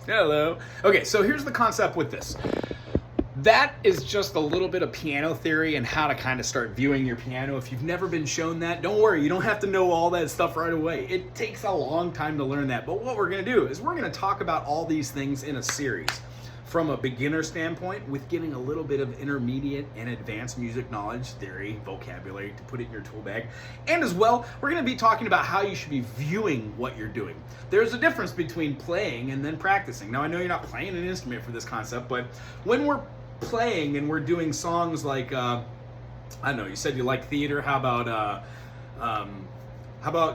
Hello. Okay, so here's the concept with this. That is just a little bit of piano theory and how to kind of start viewing your piano. If you've never been shown that, don't worry, you don't have to know all that stuff right away. It takes a long time to learn that. But what we're going to do is we're going to talk about all these things in a series from a beginner standpoint with getting a little bit of intermediate and advanced music knowledge, theory, vocabulary to put it in your tool bag. And as well, we're going to be talking about how you should be viewing what you're doing. There's a difference between playing and then practicing. Now, I know you're not playing an instrument for this concept, but when we're playing and we're doing songs like, I don't know, you said you like theater, how about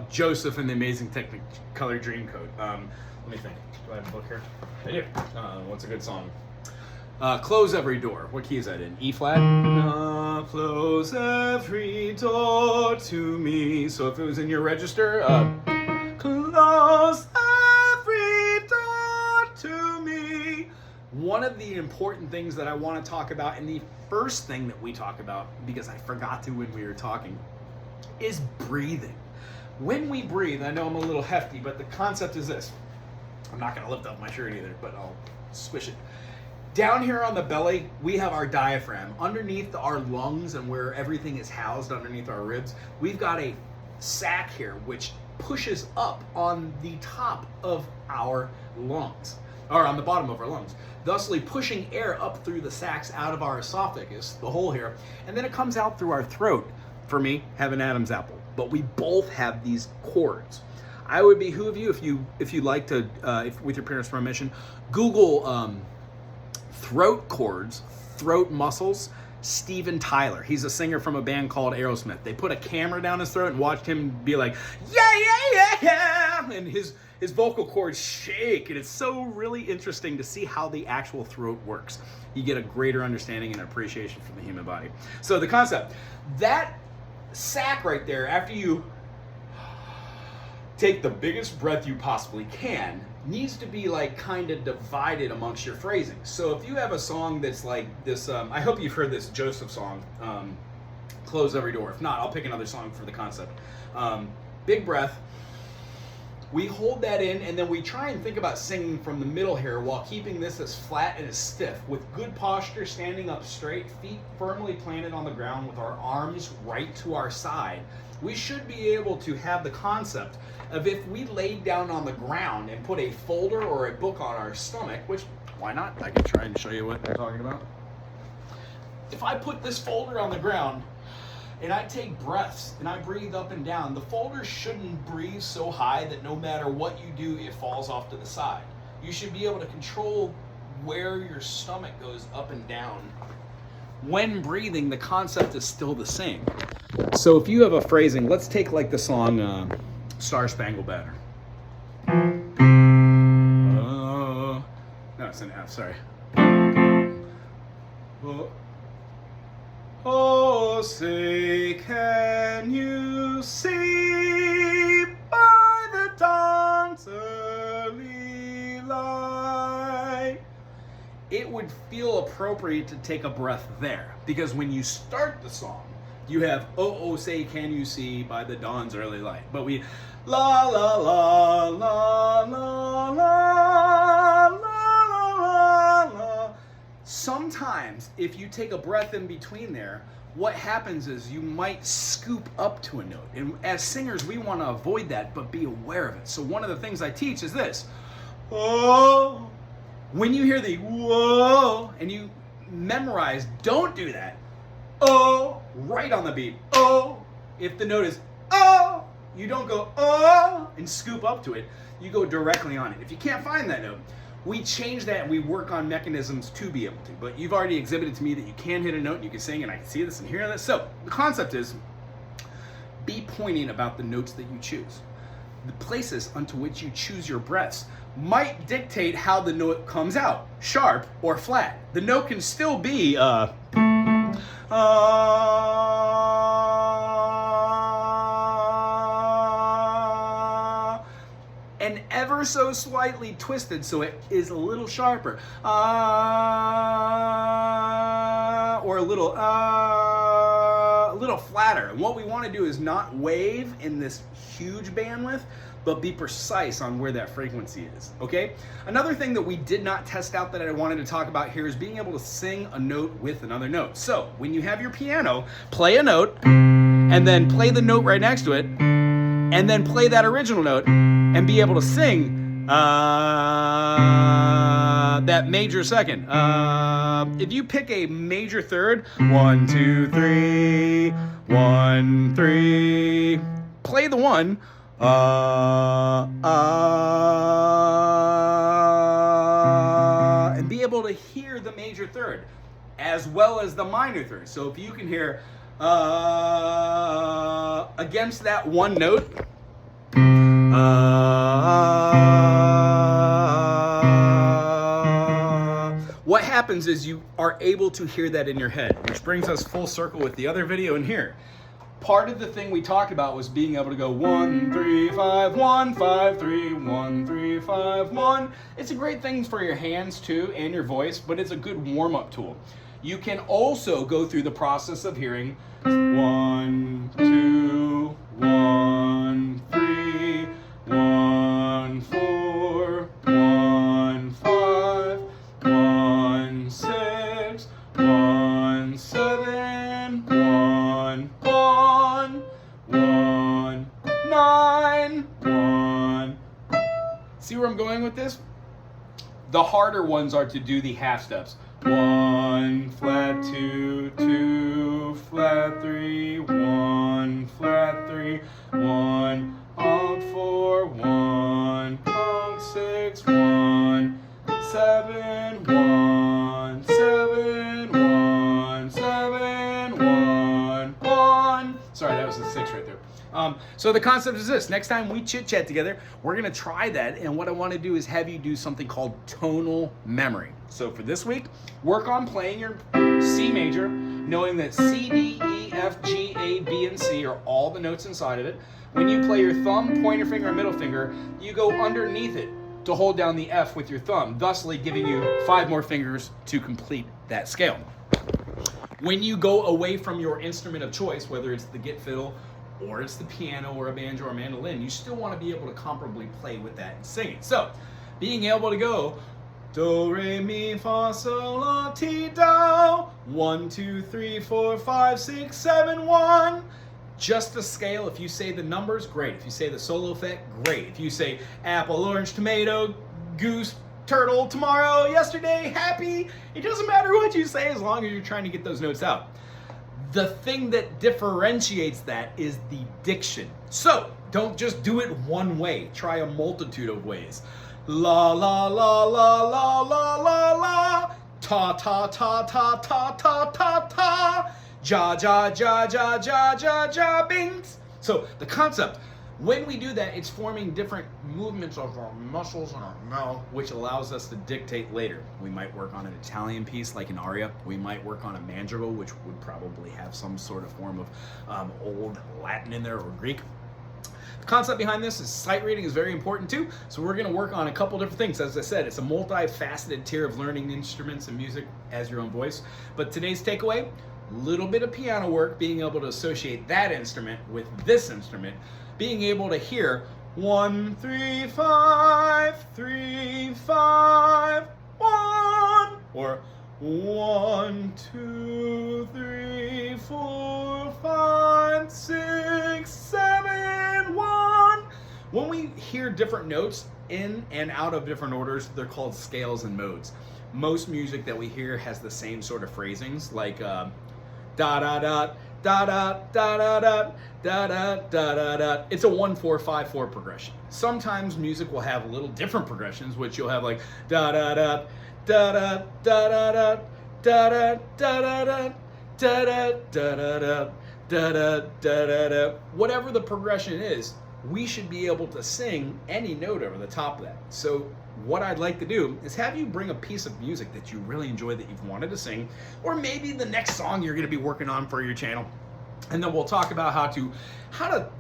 Joseph and the Amazing Technicolor Dreamcoat? Let me think. Do I have a book here? I do. What's a good song? Close Every Door. What key is that in? E flat? Close every door to me. So if it was in your register, close every door to me. One of the important things that I want to talk about, and the first thing that we talk about, because I forgot to when we were talking, is breathing. When we breathe, I know I'm a little hefty, but the concept is this. I'm not going to lift up my shirt either, but I'll squish it. Down here on the belly, we have our diaphragm. Underneath our lungs and where everything is housed underneath our ribs, we've got a sac here which pushes up on the top of our lungs, or on the bottom of our lungs, thusly pushing air up through the sacs out of our esophagus, the hole here, and then it comes out through our throat. For me, have an Adam's apple, but we both have these cords. I would behoove you if you like to, with your parents' permission, Google throat cords, throat muscles. Steven Tyler, he's a singer from a band called Aerosmith. They put a camera down his throat and watched him be like, yeah, yeah, yeah, yeah, and his vocal cords shake, and it's so really interesting to see how the actual throat works. You get a greater understanding and appreciation for the human body. So the concept, that sac right there, after you take the biggest breath you possibly can, needs to be like kind of divided amongst your phrasing. So if you have a song that's like this, I hope you've heard this Joseph song, Close Every Door. If not, I'll pick another song for the concept. Big breath. We hold that in, and then we try and think about singing from the middle here while keeping this as flat and as stiff, with good posture, standing up straight, feet firmly planted on the ground with our arms right to our side. We should be able to have the concept of if we laid down on the ground and put a folder or a book on our stomach, which, why not? I can try and show you what I'm talking about. If I put this folder on the ground and I take breaths and I breathe up and down, the folder shouldn't breathe so high that no matter what you do, it falls off to the side. You should be able to control where your stomach goes up and down. When breathing, the concept is still the same. So if you have a phrasing, let's take like the song Star Spangled Banner. No, it's an F, sorry. Oh, say, can you see by the dawn's early light? It would feel appropriate to take a breath there, because when you start the song, you have, oh, say, can you see by the dawn's early light. But we, la, la, la, la, la, la, la, la, la. Sometimes, if you take a breath in between there, what happens is you might scoop up to a note. And as singers, we want to avoid that, but be aware of it. So one of the things I teach is this. Oh, when you hear the whoa, and you memorize, don't do that. Oh, right on the beat. Oh, if the note is oh, you don't go oh and scoop up to it. You go directly on it. If you can't find that note, we change that and we work on mechanisms to be able to. But you've already exhibited to me that you can hit a note and you can sing, and I can see this and hear this. So the concept is be poignant about the notes that you choose. The places unto which you choose your breaths might dictate how the note comes out, sharp or flat. The note can still be and ever so slightly twisted so it is a little sharper, or a little flatter. And what we want to do is not wave in this huge bandwidth, but be precise on where that frequency is, okay? Another thing that we did not test out that I wanted to talk about here is being able to sing a note with another note. So when you have your piano, play a note, and then play the note right next to it, and then play that original note, and be able to sing that major second. If you pick a major third, 1, 2, 3, 1, 3, play the one, and be able to hear the major third as well as the minor third. So if you can hear against that one note, what happens is you are able to hear that in your head, which brings us full circle with the other video in here. Part of the thing we talked about was being able to go 1, 3, 5, 1, 5, 3, 1, 3, 5, 1. It's a great thing for your hands too and your voice, but it's a good warm-up tool. You can also go through the process of hearing 1, 2, 1, 3, 1, 4, 1, 5, 1, 6, 1, 7, 1, 1, 1, 9, 1. See where I'm going with this? The harder ones are to do the half steps. 1, flat 2, 2, flat 3, 1, flat 3, 1, alt 4, 1, alt 6, 1, 7, 1, 7, 1, 7, 1, 1. Sorry, that was the 6 right there. So the concept is this. Next time we chit chat together, we're going to try that. And what I want to do is have you do something called tonal memory. So for this week, work on playing your C major, knowing that C, D, E, F, G, A, B, and C are all the notes inside of it. When you play your thumb, pointer finger, and middle finger, you go underneath it to hold down the F with your thumb, thusly giving you 5 more fingers to complete that scale. When you go away from your instrument of choice, whether it's the git fiddle, or it's the piano or a banjo or mandolin, you still want to be able to comparably play with that and sing it. So, being able to go do, re, mi, fa, sol, la, ti, do, 1, 2, 3, 4, 5, 6, 7, 1. Just the scale. If you say the numbers, great. If you say the solo effect, great. If you say apple, orange, tomato, goose, turtle, tomorrow, yesterday, happy, it doesn't matter what you say as long as you're trying to get those notes out. The thing that differentiates that is the diction. So, don't just do it one way. Try a multitude of ways. La, la, la, la, la, la, la, la. Ta, ta, ta, ta, ta, ta, ta, ta. Ja, ja, ja, ja, ja, ja, ja, bings. So, the concept, when we do that, it's forming different movements of our muscles and our mouth, which allows us to dictate later. We might work on an Italian piece like an aria. We might work on a madrigal, which would probably have some sort of form of old Latin in there or Greek. The concept behind this is sight reading is very important too. So we're going to work on a couple different things. As I said, it's a multifaceted tier of learning instruments and music as your own voice. But today's takeaway, little bit of piano work, being able to associate that instrument with this instrument, being able to hear 1, 3, 5, 3, 5, 1, or 1, 2, 3, 4, 5, 6, 7, 1. When we hear different notes in and out of different orders, they're called scales and modes. Most music that we hear has the same sort of phrasings, like da da da da da da da da da da da da. It's a 1 4 5 4 progression. Sometimes music will have little different progressions, which you'll have like da da da da da da da da da da da da da da da da da da da. Whatever the progression is, we should be able to sing any note over the top of that. So what I'd like to do is have you bring a piece of music that you really enjoy that you've wanted to sing, or maybe the next song you're going to be working on for your channel. And then we'll talk about how to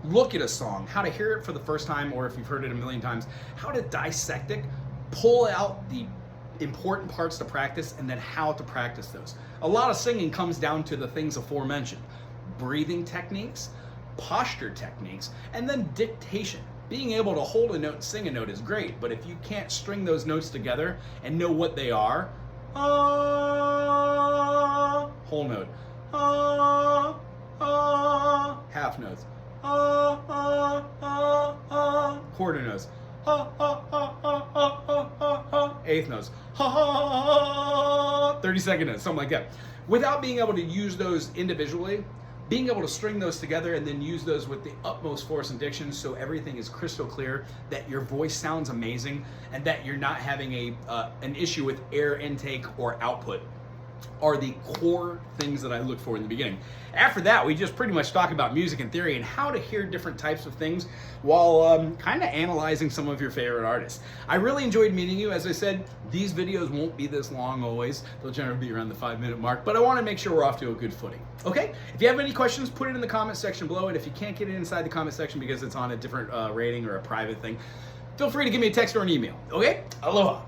look at a song, how to hear it for the first time, or if you've heard it a million times, how to dissect it, pull out the important parts to practice, and then how to practice those. A lot of singing comes down to the things aforementioned: breathing techniques, posture techniques, and then dictation. being able to hold a note and sing a note is great, but if you can't string those notes together and know what they are, whole note, half notes, quarter notes, eighth notes, 30-second notes, something like that. Without being able to use those individually, being able to string those together and then use those with the utmost force and diction so everything is crystal clear, that your voice sounds amazing, and that you're not having an issue with air intake or output, are the core things that I look for in the beginning. After that, we just pretty much talk about music and theory and how to hear different types of things while kind of analyzing some of your favorite artists. I really enjoyed meeting you. As I said, these videos won't be this long always. They'll generally be around the 5-minute mark, but I want to make sure we're off to a good footing. Okay? If you have any questions, put it in the comment section below, and if you can't get it inside the comment section because it's on a different rating or a private thing, feel free to give me a text or an email. Okay? Aloha.